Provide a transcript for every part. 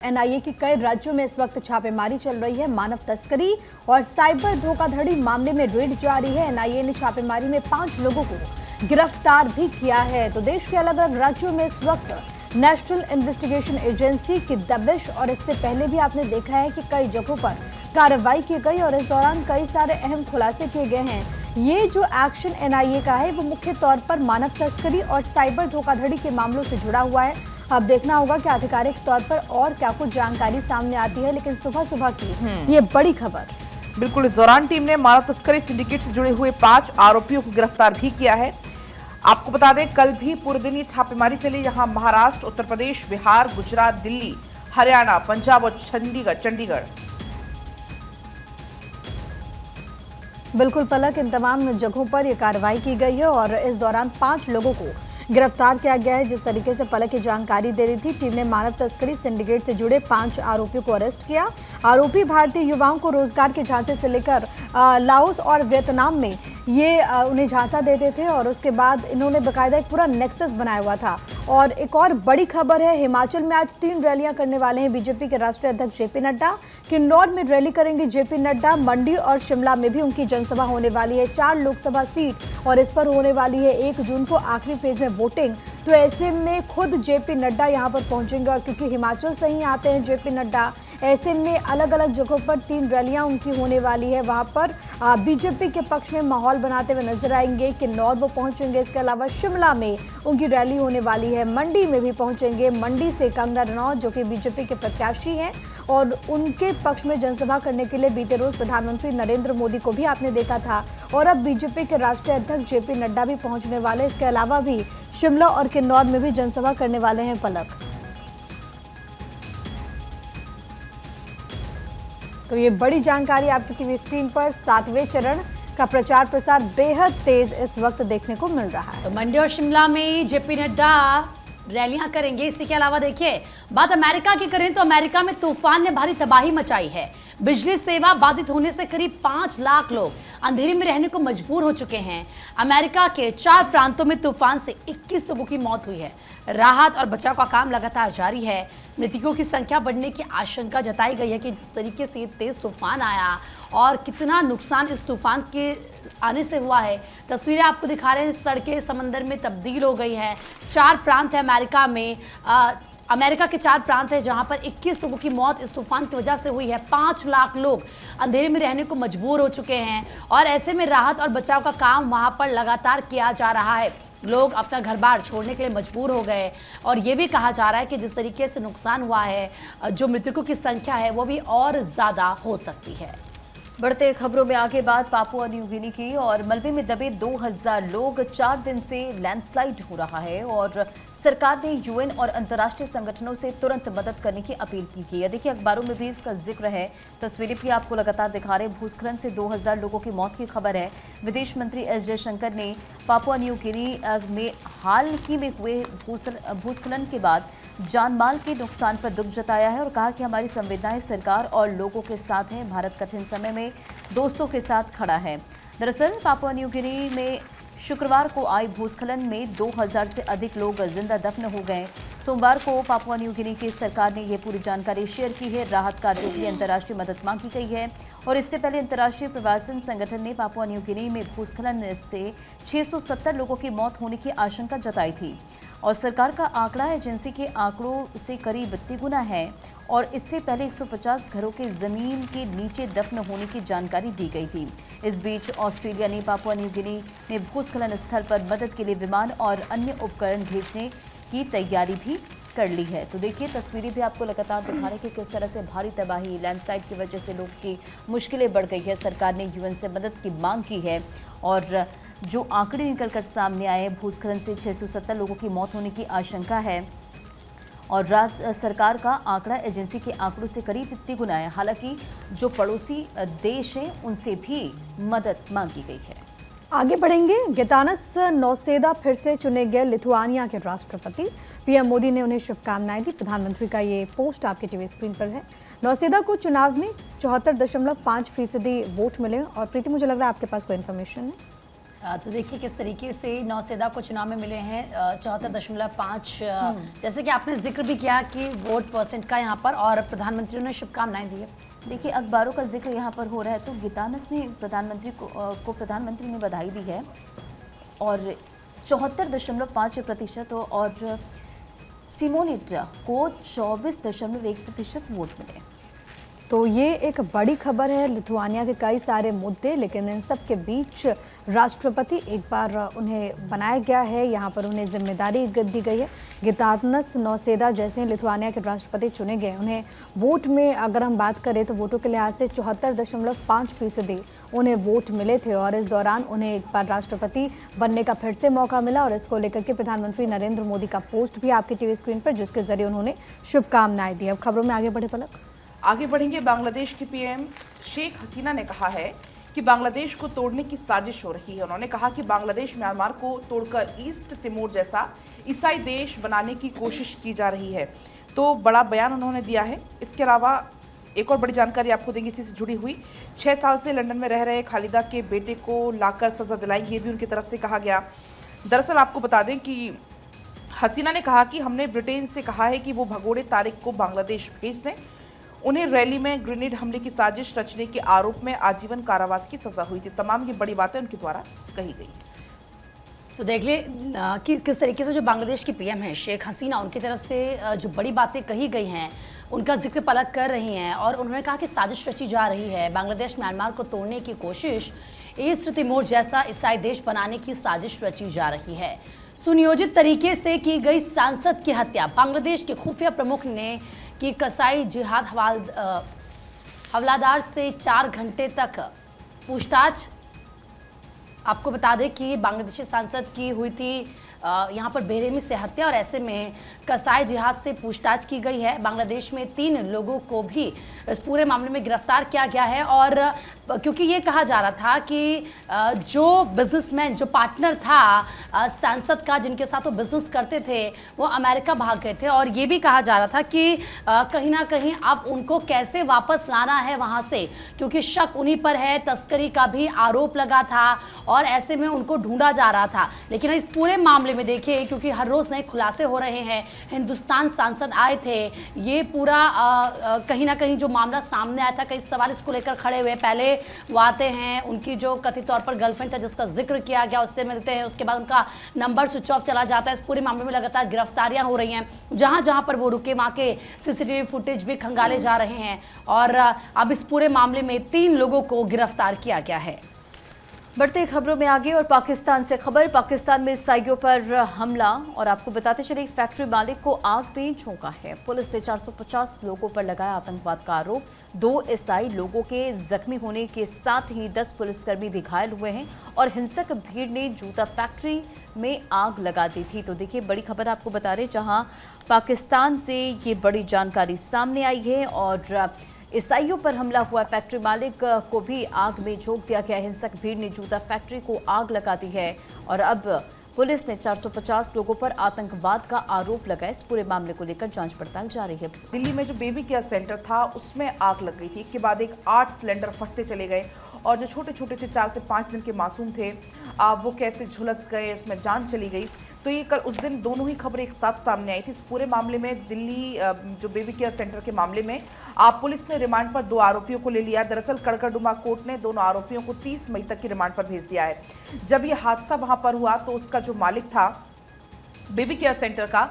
NIA की कई राज्यों में इस वक्त छापेमारी चल रही है। मानव तस्करी और साइबर धोखाधड़ी मामले में रेड जारी है। एनआईए ने छापेमारी में 5 लोगों को गिरफ्तार भी किया है। तो देश के अलग अलग राज्यों में इस वक्त नेशनल इन्वेस्टिगेशन एजेंसी की दबिश और इससे पहले भी आपने देखा है कि कई जगहों पर कार्रवाई की गई और इस दौरान कई सारे अहम खुलासे किए गए हैं। ये जो एक्शन एनआईए का है वो मुख्य तौर पर मानव तस्करी और साइबर धोखाधड़ी के मामलों से जुड़ा हुआ है। अब देखना होगा कि आधिकारिक तौर पर और क्या कुछ जानकारी सामने आती है, लेकिन सुबह सुबह की ये बड़ी खबर। बिल्कुल, इस दौरान टीम ने मानव तस्करी सिंडिकेट से जुड़े हुए 5 आरोपियों को गिरफ्तार भी किया है। आपको बता दें, कल भी पूरे दिन ये छापेमारी चली, जहां महाराष्ट्र, उत्तर प्रदेश, बिहार, गुजरात, दिल्ली, हरियाणा, पंजाब और चंडीगढ़। बिल्कुल पलक, इन तमाम जगहों पर यह कार्रवाई की गई है और इस दौरान 5 लोगों को गिरफ्तार किया गया है। जिस तरीके से पलक की जानकारी दे रही थी, टीम ने मानव तस्करी सिंडिकेट से जुड़े 5 आरोपियों को अरेस्ट किया। आरोपी भारतीय युवाओं को रोजगार के झांसे से लेकर लाओस और वियतनाम में ये उन्हें झांसा देते थे और उसके बाद इन्होंने बाकायदा एक पूरा नेक्सस बनाया हुआ था। और एक और बड़ी खबर है, हिमाचल में आज 3 रैलियां करने वाले हैं बीजेपी के राष्ट्रीय अध्यक्ष जेपी नड्डा। किन्नौर में रैली करेंगे जेपी नड्डा। मंडी और शिमला में भी उनकी जनसभा होने वाली है। 4 लोकसभा सीट और इस पर होने वाली है 1 जून को आखिरी फेज में वोटिंग। तो ऐसे में खुद जेपी नड्डा यहां पर पहुंचेंगे और क्योंकि हिमाचल से ही आते हैं जेपी नड्डा, ऐसे में अलग अलग जगहों पर 3 रैलियां उनकी होने वाली है। वहां पर बीजेपी के पक्ष में माहौल बनाते हुए नजर आएंगे। किन्नौर वो पहुंचेंगे, इसके अलावा शिमला में उनकी रैली होने वाली है। मंडी में भी पहुंचेंगे। मंडी से कंगना रनौत जो कि बीजेपी के प्रत्याशी हैं और उनके पक्ष में जनसभा करने के लिए बीते रोज प्रधानमंत्री नरेंद्र मोदी को भी आपने देखा था। और अब बीजेपी के राष्ट्रीय अध्यक्ष जेपी नड्डा भी पहुंचने वाले। इसके अलावा भी शिमला और किन्नौर में भी जनसभा करने वाले हैं पलक। तो ये बड़ी जानकारी आपकी टीवी स्क्रीन पर। 7वें चरण का प्रचार प्रसार बेहद तेज इस वक्त देखने को मिल रहा है। तो मंडी और शिमला में जेपी नड्डा रैलियां करेंगे। इसी के अलावा देखिए, बात अमेरिका की करें तो अमेरिका में तूफान ने भारी तबाही मचाई है। बिजली सेवा बाधित होने से करीब 5 लाख लोग अंधेरे में रहने को मजबूर हो चुके हैं। अमेरिका के 4 प्रांतों में तूफान से 21 लोगों की मौत हुई है। राहत और बचाव का काम लगातार जारी है। मृतकों की संख्या बढ़ने की आशंका जताई गई है कि जिस तरीके से तेज तूफान आया और कितना नुकसान इस तूफान के आने से हुआ है। तस्वीरें आपको दिखा रहे हैं, सड़कें समंदर में तब्दील हो गई हैं। 4 प्रांत है अमेरिका में, अमेरिका के 4 प्रांत है जहां पर 21 लोगों की मौत इस तूफान की वजह से हुई है। 5 लाख लोग अंधेरे में रहने को मजबूर हो चुके हैं और ऐसे में राहत और बचाव का काम वहां पर लगातार किया जा रहा है। लोग अपना घर बार छोड़ने के लिए मजबूर हो गए और ये भी कहा जा रहा है कि जिस तरीके से नुकसान हुआ है, जो मृतकों की संख्या है वो भी और ज़्यादा हो सकती है। बढ़ते खबरों में आगे बात पापुआ न्यू गिनी की और मलबे में दबे 2000 लोग। 4 दिन से लैंडस्लाइड हो रहा है और सरकार ने यूएन और अंतर्राष्ट्रीय संगठनों से तुरंत मदद करने की अपील की है। देखिए, अखबारों में भी इसका जिक्र है। तस्वीरें भी आपको लगातार दिखा रहे हैं। भूस्खलन से 2000 लोगों की मौत की खबर है। विदेश मंत्री एस जयशंकर ने पापुआ न्यू गिनी में हाल ही में हुए भूस्खलन के बाद जानमाल के नुकसान पर दुख जताया है और कहा कि हमारी संवेदनाएं सरकार और लोगों के साथ हैं। भारत कठिन समय में दोस्तों के साथ खड़ा है। दरअसल पापुआ न्यू गिनी में शुक्रवार को आई भूस्खलन में 2000 से अधिक लोग जिंदा दफन हो गए। सोमवार को पापुआ न्यू गिनी की सरकार ने यह पूरी जानकारी शेयर की है। राहत कार्यों के लिए अंतर्राष्ट्रीय मदद मांगी गई है और इससे पहले अंतर्राष्ट्रीय प्रवासन संगठन ने पापुआ न्यू गिनी में भूस्खलन से 670 लोगों की मौत होने की आशंका जताई थी और सरकार का आंकड़ा एजेंसी के आंकड़ों से करीब 32 गुना है और इससे पहले 150 घरों के जमीन के नीचे दफन होने की जानकारी दी गई थी। इस बीच ऑस्ट्रेलिया ने पापुआ न्यू गिनी में भूस्खलन स्थल पर मदद के लिए विमान और अन्य उपकरण भेजने की तैयारी भी कर ली है। तो देखिए, तस्वीरें भी आपको लगातार दिखा रहे कि किस तरह से भारी तबाही, लैंडस्लाइड की वजह से लोग की मुश्किलें बढ़ गई है। सरकार ने यूएन से मदद की मांग की है और जो आंकड़े निकल कर सामने आए, भूस्खलन से 670 लोगों की मौत होने की आशंका है और राज्य सरकार का आंकड़ा एजेंसी के आंकड़ों से करीब 33 गुना है। हालांकि जो पड़ोसी देश हैं उनसे भी मदद मांगी गई है। आगे बढ़ेंगे। गितानस नौसेदा फिर से चुने गए लिथुआनिया के राष्ट्रपति। पीएम मोदी ने उन्हें शुभकामनाएं दी। प्रधानमंत्री का ये पोस्ट आपके टीवी स्क्रीन पर है। नौसेदा को चुनाव में 74.5% वोट मिले और प्रीति, मुझे लग रहा है आपके पास कोई इन्फॉर्मेशन है। तो देखिए किस तरीके से नौसेदा को चुनाव में मिले हैं 74.5। जैसे कि आपने जिक्र भी किया कि वोट परसेंट का यहाँ पर, और प्रधानमंत्री ने शुभकामनाएं दी है। देखिए अखबारों का जिक्र यहाँ पर हो रहा है, तो गितानस ने प्रधानमंत्री ने बधाई दी है और 74.5% और सिमोनिटा को 24.1% वोट मिले। तो ये एक बड़ी खबर है। लिथुआनिया के कई सारे मुद्दे, लेकिन इन सब के बीच राष्ट्रपति एक बार उन्हें बनाया गया है, यहाँ पर उन्हें जिम्मेदारी दी गई है। गितानस नौसेदा जैसे लिथुआनिया के राष्ट्रपति चुने गए। उन्हें वोट में अगर हम बात करें तो वोटों के लिहाज से 74.5% उन्हें वोट मिले थे और इस दौरान उन्हें एक बार राष्ट्रपति बनने का फिर से मौका मिला। और इसको लेकर के प्रधानमंत्री नरेंद्र मोदी का पोस्ट भी आपकी टीवी स्क्रीन पर, जिसके जरिए उन्होंने शुभकामनाएं दी। अब खबरों में आगे बढ़े पलक। आगे बढ़ेंगे। बांग्लादेश की पीएम शेख हसीना ने कहा है कि बांग्लादेश को तोड़ने की साजिश हो रही है। उन्होंने कहा कि बांग्लादेश म्यांमार को तोड़कर ईस्ट तिमोर जैसा ईसाई देश बनाने की कोशिश की जा रही है। तो बड़ा बयान उन्होंने दिया है। इसके अलावा एक और बड़ी जानकारी आपको देंगे इसी से जुड़ी हुई। 6 साल से लंदन में रह रहे खालिदा के बेटे को लाकर सजा दिलाएंगे, ये भी उनकी तरफ से कहा गया। दरअसल आपको बता दें कि हसीना ने कहा कि हमने ब्रिटेन से कहा है कि वो भगोड़े तारिक को बांग्लादेश भेज दें। उन्हें रैली में ग्रेनेड हमले की साजिश रचने के आरोप में आजीवन कारावास की सजा हुई थी। तमाम ये बड़ी बातें उनके द्वारा कही गई। तो देख ले कि किस तरीके से जो बांग्लादेश की पीएम है शेख हसीना, उनकी तरफ से जो बड़ी बातें कही गई हैं उनका जिक्र पलक कर रही हैं। और उन्होंने कहा कि साजिश रची जा रही है, बांग्लादेश म्यांमार को तोड़ने की कोशिश, ईस्ट तिमोर जैसा ईसाई देश बनाने की साजिश रची जा रही है। सुनियोजित तरीके से की गई सांसद की हत्या, बांग्लादेश के खुफिया प्रमुख ने कि कसाई जिहाद हवलादार से 4 घंटे तक पूछताछ। आपको बता दें कि बांग्लादेशी सांसद की हुई थी यहाँ पर बेरहमी से हत्या और ऐसे में कसाई जिहाद से पूछताछ की गई है। बांग्लादेश में 3 लोगों को भी इस पूरे मामले में गिरफ्तार किया गया है। और क्योंकि ये कहा जा रहा था कि जो बिजनेसमैन, जो पार्टनर था सांसद का, जिनके साथ वो बिजनेस करते थे, वो अमेरिका भाग गए थे। और ये भी कहा जा रहा था कि कहीं ना कहीं अब उनको कैसे वापस लाना है वहाँ से, क्योंकि शक उन्हीं पर है। तस्करी का भी आरोप लगा था और ऐसे में उनको ढूंढा जा रहा था। लेकिन इस पूरे मामले में देखिए, क्योंकि हर रोज़ नए खुलासे हो रहे हैं, हिंदुस्तान सांसद आए थे, ये पूरा कहीं ना कहीं जो मामला सामने आया था, कई सवाल इसको लेकर खड़े हुए। पहले वो आते हैं, उनकी जो कथित तौर पर गर्लफ्रेंड था जिसका जिक्र किया गया, उससे मिलते हैं, उसके बाद उनका नंबर स्विच ऑफ चला जाता है। इस पूरे मामले में लगातार गिरफ्तारियां हो रही हैं, जहां जहां पर वो रुके वहां के सीसीटीवी फुटेज भी खंगाले जा रहे हैं। और अब इस पूरे मामले में 3 लोगों को गिरफ्तार किया गया है। बढ़ते खबरों में आगे और पाकिस्तान से खबर। पाकिस्तान में ईसाइयों पर हमला, और आपको बताते चले फैक्ट्री मालिक को आग में झोंका है। पुलिस ने 450 लोगों पर लगाया आतंकवाद का आरोप। 2 ईसाई लोगों के जख्मी होने के साथ ही 10 पुलिसकर्मी भी घायल हुए हैं और हिंसक भीड़ ने जूता फैक्ट्री में आग लगा दी थी। तो देखिए बड़ी खबर आपको बता रहे, जहां पाकिस्तान से ये बड़ी जानकारी सामने आई है और ईसाइयों पर हमला हुआ। फैक्ट्री मालिक को भी आग में झोंक दिया गया। हिंसक भीड़ ने जूता फैक्ट्री को आग लगा दी है और अब पुलिस ने 450 लोगों पर आतंकवाद का आरोप लगाया। इस पूरे मामले को लेकर जांच पड़ताल जारी है। दिल्ली में जो बेबी केयर सेंटर था उसमें आग लग गई थी। एक के बाद एक 8 सिलेंडर फटते चले गए और जो छोटे छोटे से 4 से 5 दिन के मासूम थे वो कैसे झुलस गए, उसमें जान चली गई। तो ये कल उस दिन दोनों ही खबरें एक साथ सामने आई थी। इस पूरे मामले में दिल्ली जो बेबी केयर सेंटर के मामले में पुलिस ने रिमांड पर 2 आरोपियों को ले लिया। दरअसल कड़कड़डुमा कोर्ट ने दोनों आरोपियों को 30 मई तक की रिमांड पर भेज दिया है। जब ये हादसा वहां पर हुआ तो उसका जो मालिक था बेबी केयर सेंटर का,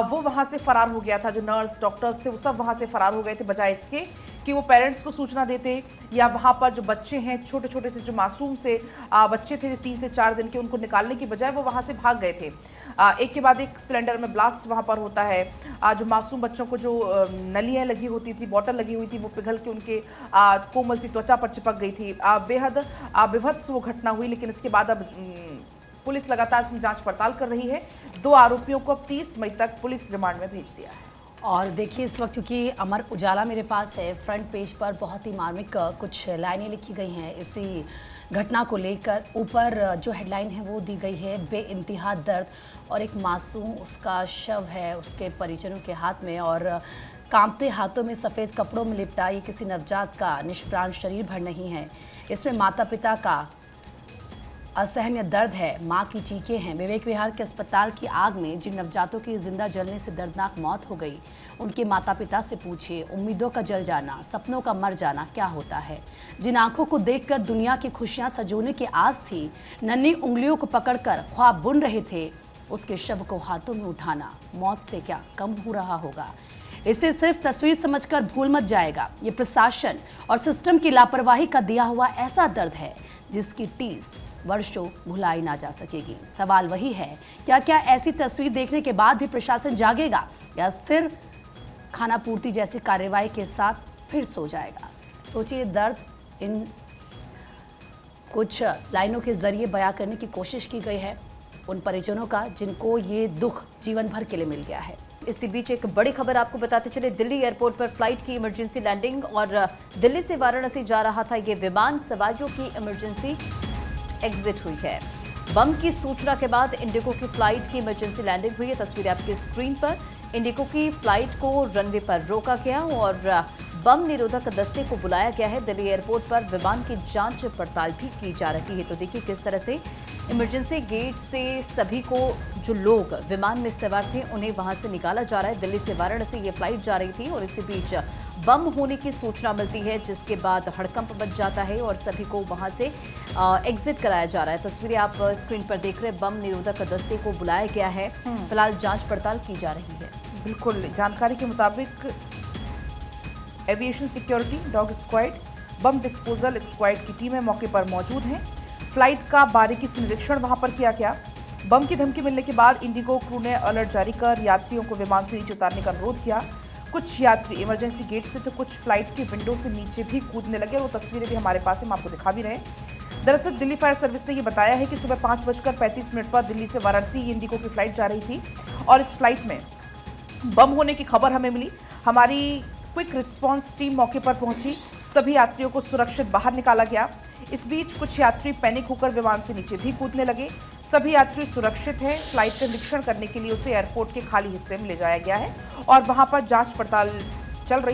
वो वहां से फरार हो गया था। जो नर्स, डॉक्टर्स थे, वो सब वहां से फरार हो गए थे, बजाय इसके कि वो पेरेंट्स को सूचना देते या वहां पर जो बच्चे हैं, छोटे छोटे से जो मासूम से बच्चे थे 3 से 4 दिन के, उनको निकालने की बजाय वो वहां से भाग गए थे। एक के बाद एक सिलेंडर में ब्लास्ट वहां पर होता है। जो मासूम बच्चों को जो नलियाँ लगी होती थी, बॉटल लगी हुई थी, वो पिघल के उनके कोमल सी त्वचा पर चिपक गई थी। बेहद विभत्स वो घटना हुई। लेकिन इसके बाद अब पुलिस लगातार इसमें जांच पड़ताल कर रही है। 2 आरोपियों को अब 30 मई तक पुलिस रिमांड में भेज दिया है। और देखिए इस वक्त क्योंकि अमर उजाला मेरे पास है, फ्रंट पेज पर बहुत ही मार्मिक कुछ लाइनें लिखी गई हैं इसी घटना को लेकर। ऊपर जो हेडलाइन है वो दी गई है, बेइंतहा दर्द, और एक मासूम, उसका शव है उसके परिजनों के हाथ में और कांपते हाथों में सफ़ेद कपड़ों में लिपटा ये किसी नवजात का निष्प्राण शरीर भर नहीं है। इसमें माता पिता का असहनीय दर्द है, मां की चीखें हैं। विवेक विहार के अस्पताल की आग में जिन नवजातों की जिंदा जलने से दर्दनाक मौत हो गई, उनके माता पिता से पूछिए, उम्मीदों का जल जाना, सपनों का मर जाना क्या होता है। जिन आंखों को देखकर दुनिया की खुशियां सजोने की आस थी, नन्ही उंगलियों को पकड़कर ख्वाब बुन रहे थे, उसके शव को हाथों में उठाना मौत से क्या कम हो रहा होगा। इसे सिर्फ तस्वीर समझकर भूल मत जाएगा। ये प्रशासन और सिस्टम की लापरवाही का दिया हुआ ऐसा दर्द है जिसकी टीस वर्षों भुलाई ना जा सकेगी। सवाल वही है, क्या ऐसी तस्वीर देखने के बाद भी प्रशासन जागेगा या सिर्फ खाना पूर्ति जैसी कार्रवाई के साथ फिर सो जाएगा। सोचिए, दर्द इन कुछ लाइनों के जरिए बयां करने की कोशिश की गई है उन परिजनों का जिनको ये दुख जीवन भर के लिए मिल गया है। इसी बीच एक बड़ी खबर आपको बताते चले, दिल्ली एयरपोर्ट पर फ्लाइट की इमरजेंसी लैंडिंग और दिल्ली से वाराणसी जा रहा था ये विमान, सवारियों की इमरजेंसी एग्जिट हुई है। बम की सूचना के बाद इंडिगो की फ्लाइट की इमरजेंसी लैंडिंग हुई है। तस्वीरें आपकी स्क्रीन पर। इंडिगो की फ्लाइट को रनवे पर रोका गया और बम निरोधक दस्ते को बुलाया गया है। दिल्ली एयरपोर्ट पर विमान की जांच पड़ताल भी की जा रही है। तो देखिए किस तरह से इमरजेंसी गेट से सभी को, जो लोग विमान में सवार थे, उन्हें वहां से निकाला जा रहा है। दिल्ली से वाराणसी ये फ्लाइट जा रही थी और इसी बीच बम होने की सूचना मिलती है, जिसके बाद हड़कंप मच जाता है और सभी को वहां से एग्जिट कराया जा रहा है। तस्वीरें आप स्क्रीन पर देख रहे हैं। बम निरोधक दस्ते को बुलाया गया है। फिलहाल जांच पड़ताल की जा रही है। बिल्कुल, जानकारी के मुताबिक aviation security dog squad, bomb disposal squad की टीमें मौके पर मौजूद हैं। फ्लाइट का बारीकी से निरीक्षण वहां पर किया गया। बम की धमकी मिलने के बाद इंडिगो क्रू ने अलर्ट जारी कर यात्रियों को विमान से नीचे उतारने का अनुरोध किया। कुछ यात्री इमरजेंसी गेट से तो कुछ फ्लाइट की विंडो से नीचे भी कूदने लगे। वो तस्वीरें भी हमारे पास हम आपको दिखा भी रहे हैं। दरअसल दिल्ली फायर सर्विस ने ये बताया है कि सुबह 5:35 पर दिल्ली से वाराणसी इंडिगो की फ्लाइट जा रही थी और इस फ्लाइट में बम होने की खबर हमें मिली। हमारी क्विक रिस्पांस टीम मौके पर पहुंची, सभी यात्रियों को सुरक्षित बाहर निकाला गया। इस बीच कुछ यात्री पैनिक होकर विमान से नीचे भी कूदने लगे। सभी यात्री सुरक्षित हैं। फ्लाइट का निरीक्षण करने के लिए उसे एयरपोर्ट के खाली हिस्से में ले जाया गया है और वहां पर जांच पड़ताल चल रही है।